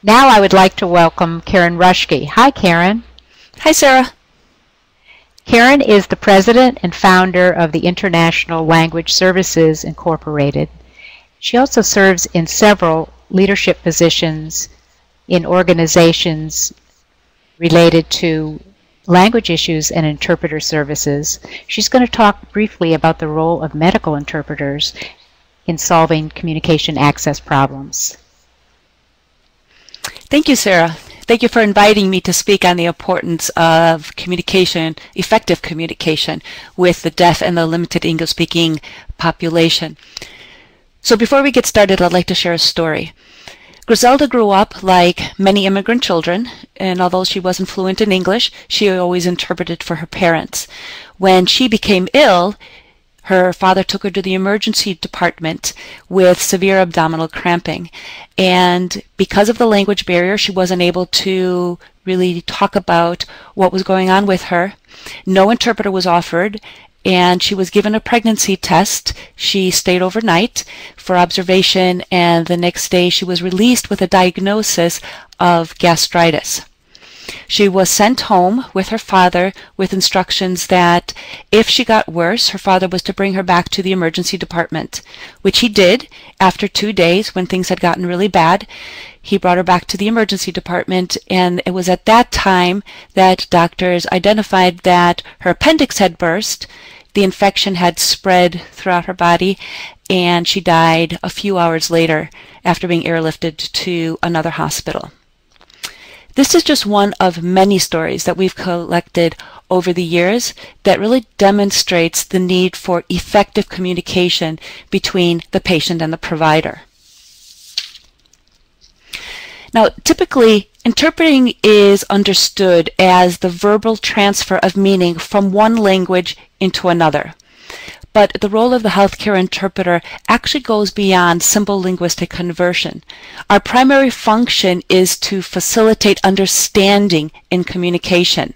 Now I would like to welcome Karin Ruschke. Hi, Karin. Hi, Sarah. Karin is the president and founder of the International Language Services Incorporated. She also serves in several leadership positions in organizations related to language issues and interpreter services. She's going to talk briefly about the role of medical interpreters in solving communication access problems. Thank you, Sarah. Thank you for inviting me to speak on the importance of communication, effective communication with the deaf and the limited English-speaking population. So before we get started, I'd like to share a story. Griselda grew up like many immigrant children, and although she wasn't fluent in English, she always interpreted for her parents. When she became ill, her father took her to the emergency department with severe abdominal cramping. And because of the language barrier, she wasn't able to really talk about what was going on with her. No interpreter was offered, and she was given a pregnancy test. She stayed overnight for observation, and the next day she was released with a diagnosis of gastritis. She was sent home with her father with instructions that if she got worse, her father was to bring her back to the emergency department, which he did. After 2 days, when things had gotten really bad, he brought her back to the emergency department, and it was at that time that doctors identified that her appendix had burst, the infection had spread throughout her body, and she died a few hours later after being airlifted to another hospital. This is just one of many stories that we've collected over the years that really demonstrates the need for effective communication between the patient and the provider. Now, typically, interpreting is understood as the verbal transfer of meaning from one language into another. But the role of the healthcare interpreter actually goes beyond simple linguistic conversion. Our primary function is to facilitate understanding in communication.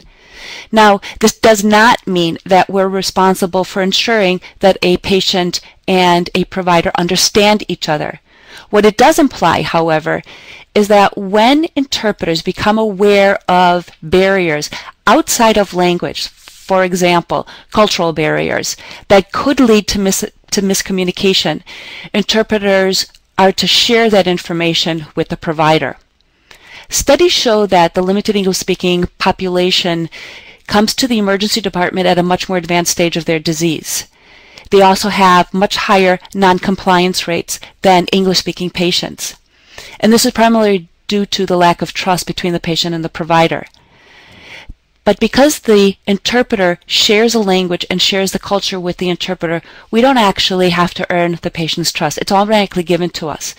Now, this does not mean that we're responsible for ensuring that a patient and a provider understand each other. What it does imply, however, is that when interpreters become aware of barriers outside of language, for example, cultural barriers that could lead to miscommunication, interpreters are to share that information with the provider. Studies show that the limited English-speaking population comes to the emergency department at a much more advanced stage of their disease. They also have much higher non-compliance rates than English-speaking patients. And this is primarily due to the lack of trust between the patient and the provider. But because the interpreter shares a language and shares the culture with the interpreter, we don't actually have to earn the patient's trust. It's automatically given to us.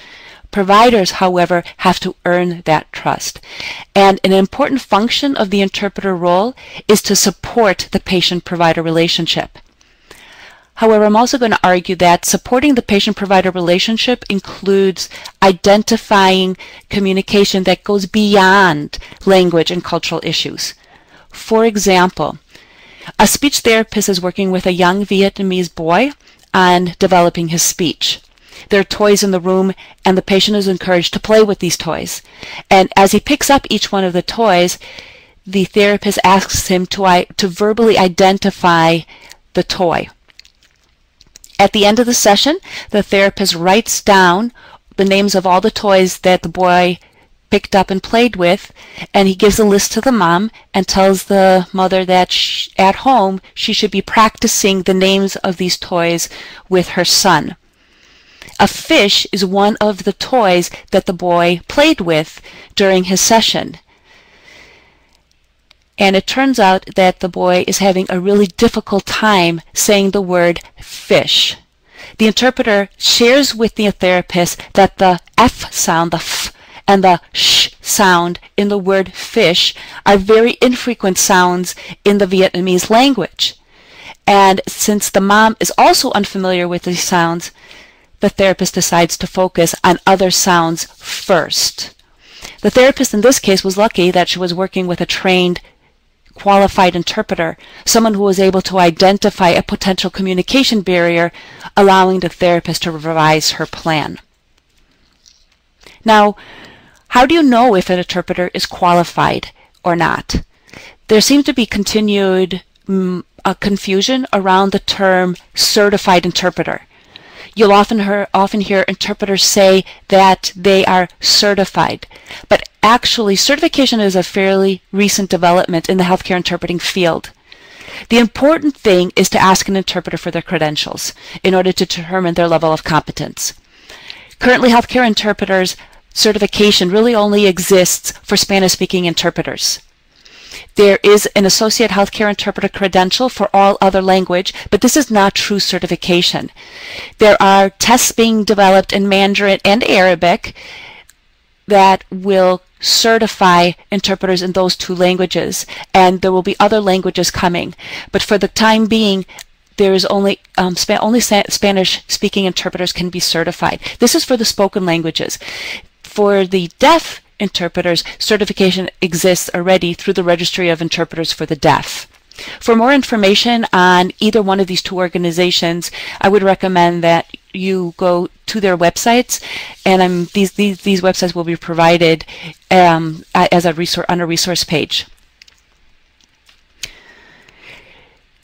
Providers, however, have to earn that trust. And an important function of the interpreter role is to support the patient-provider relationship. However, I'm also going to argue that supporting the patient-provider relationship includes identifying communication that goes beyond language and cultural issues. For example, a speech therapist is working with a young Vietnamese boy on developing his speech. There are toys in the room, and the patient is encouraged to play with these toys. And as he picks up each one of the toys, the therapist asks him to verbally identify the toy. At the end of the session, the therapist writes down the names of all the toys that the boy picked up and played with, and he gives a list to the mom and tells the mother that at home she should be practicing the names of these toys with her son. A fish is one of the toys that the boy played with during his session. And it turns out that the boy is having a really difficult time saying the word fish. The interpreter shares with the therapist that the F sound, the F, and the sh sound in the word fish are very infrequent sounds in the Vietnamese language. And since the mom is also unfamiliar with these sounds, the therapist decides to focus on other sounds first. The therapist in this case was lucky that she was working with a trained, qualified interpreter, someone who was able to identify a potential communication barrier, allowing the therapist to revise her plan. Now, How do you know if an interpreter is qualified or not? There seems to be continued confusion around the term certified interpreter. You'll often hear interpreters say that they are certified, but actually certification is a fairly recent development in the healthcare interpreting field. The important thing is to ask an interpreter for their credentials in order to determine their level of competence. Currently, healthcare interpreters certification really only exists for Spanish-speaking interpreters. There is an associate healthcare interpreter credential for all other language, but this is not true certification. There are tests being developed in Mandarin and Arabic that will certify interpreters in those two languages, and there will be other languages coming. But for the time being, there is only Spanish-speaking interpreters can be certified. This is for the spoken languages. For the deaf interpreters, certification exists already through the Registry of Interpreters for the Deaf. For more information on either one of these two organizations, I would recommend that you go to their websites, and these websites will be provided as a resource on a resource page.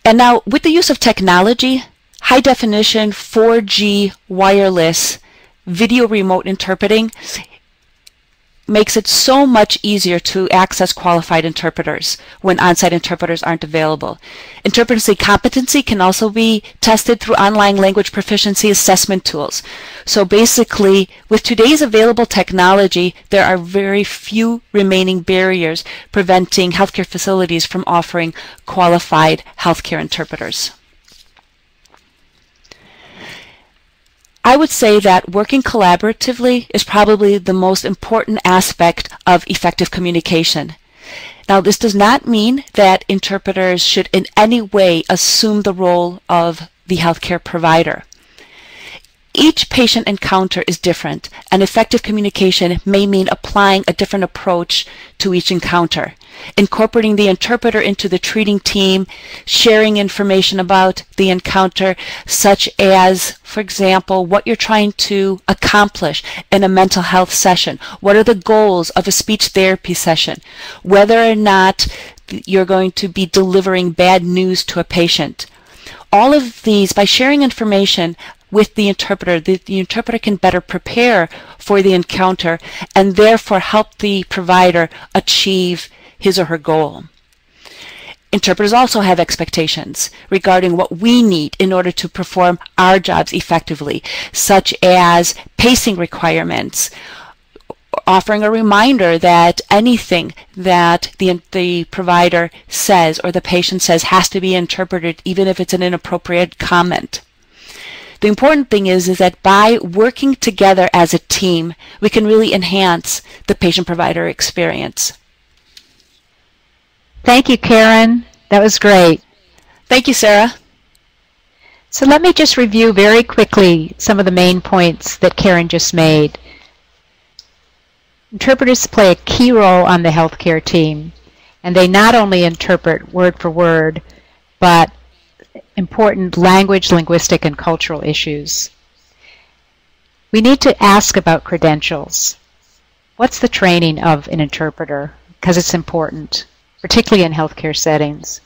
And now, with the use of technology, high definition 4G wireless video remote interpreting makes it so much easier to access qualified interpreters when on-site interpreters aren't available. Interpreting competency can also be tested through online language proficiency assessment tools. So basically, with today's available technology, there are very few remaining barriers preventing healthcare facilities from offering qualified healthcare interpreters. I would say that working collaboratively is probably the most important aspect of effective communication. Now, this does not mean that interpreters should in any way assume the role of the healthcare provider. Each patient encounter is different, and effective communication may mean applying a different approach to each encounter, incorporating the interpreter into the treating team, sharing information about the encounter, such as, for example, what you're trying to accomplish in a mental health session, what are the goals of a speech therapy session, whether or not you're going to be delivering bad news to a patient. All of these, by sharing information with the interpreter can better prepare for the encounter and therefore help the provider achieve his or her goal. Interpreters also have expectations regarding what we need in order to perform our jobs effectively, such as pacing requirements, offering a reminder that anything that the provider says or the patient says has to be interpreted, even if it's an inappropriate comment. The important thing is that by working together as a team, we can really enhance the patient-provider experience. Thank you, Karin. That was great. Thank you, Sarah. So let me just review very quickly some of the main points that Karin just made. Interpreters play a key role on the healthcare team, and they not only interpret word for word, but important language, linguistic, and cultural issues. We need to ask about credentials. What's the training of an interpreter? Because it's important, particularly in healthcare settings.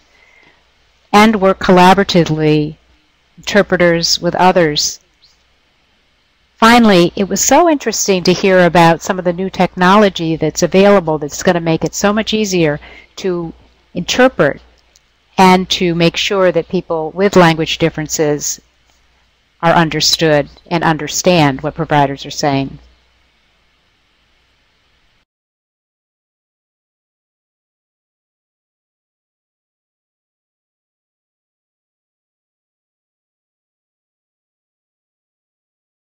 And work collaboratively, interpreters with others. Finally, it was so interesting to hear about some of the new technology that's available that's going to make it so much easier to interpret and to make sure that people with language differences are understood and understand what providers are saying.